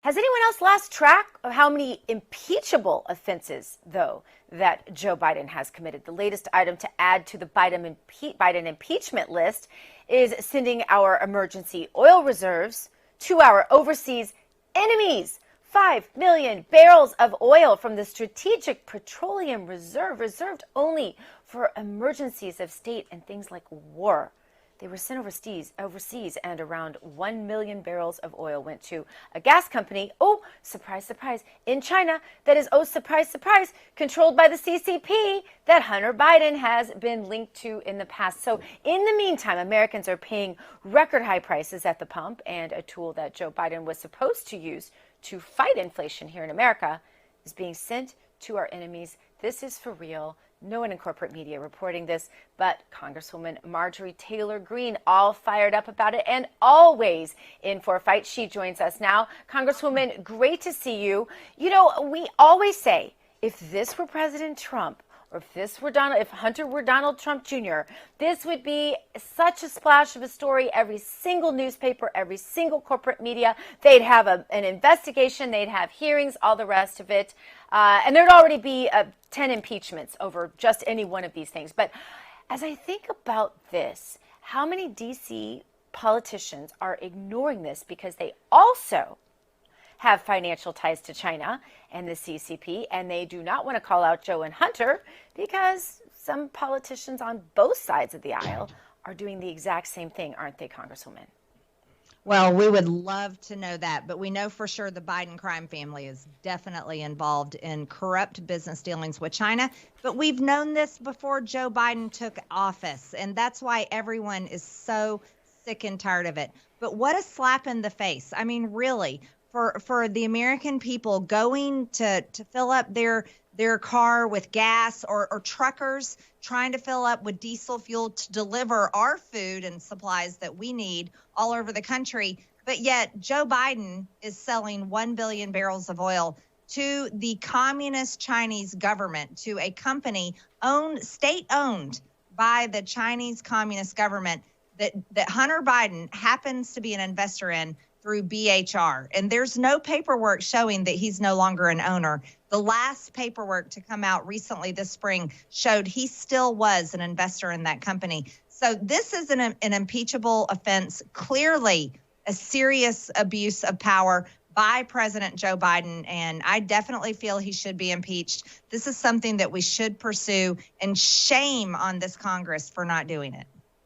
Has anyone else lost track of how many impeachable offenses, though, that Joe Biden has committed? The latest item to add to the Biden impeachment list is sending our emergency oil reserves to our overseas enemies. 5 million barrels of oil from the Strategic Petroleum Reserve, reserved only for emergencies of state and things like war. They were sent overseas, and around 1 million barrels of oil went to a gas company, oh, surprise, surprise, in China, that is, oh, surprise, surprise, controlled by the CCP that Hunter Biden has been linked to in the past. So in the meantime, Americans are paying record high prices at the pump, and a tool that Joe Biden was supposed to use to fight inflation here in America is being sent to our enemies. This is for real. No one in corporate media reporting this, but Congresswoman Marjorie Taylor Greene all fired up about it and always in for a fight. She joins us now. Congresswoman, great to see you. You know, we always say, if this were President Trump, or if Hunter were Donald Trump Jr., this would be such a splash of a story. Every single newspaper, every single corporate media, they'd have an investigation, they'd have hearings, all the rest of it. And there'd already be 10 impeachments over just any one of these things. But as I think about this, how many D.C. politicians are ignoring this because they also have financial ties to China and the CCP, and they do not want to call out Joe and Hunter because some politicians on both sides of the aisle are doing the exact same thing, aren't they, Congresswoman? Well, we would love to know that, but we know for sure the Biden crime family is definitely involved in corrupt business dealings with China. But we've known this before Joe Biden took office, and that's why everyone is so sick and tired of it. But what a slap in the face. I mean, really, for the American people going to fill up their car with gas, or truckers trying to fill up with diesel fuel to deliver our food and supplies that we need all over the country. But yet Joe Biden is selling 1 billion barrels of oil to the communist Chinese government, to a company state-owned by the Chinese communist government that Hunter Biden happens to be an investor in through BHR. And there's no paperwork showing that he's no longer an owner. The last paperwork to come out recently this spring showed he still was an investor in that company. So this is an impeachable offense, clearly a serious abuse of power by President Joe Biden, and I definitely feel he should be impeached. This is something that we should pursue, and shame on this Congress for not doing it.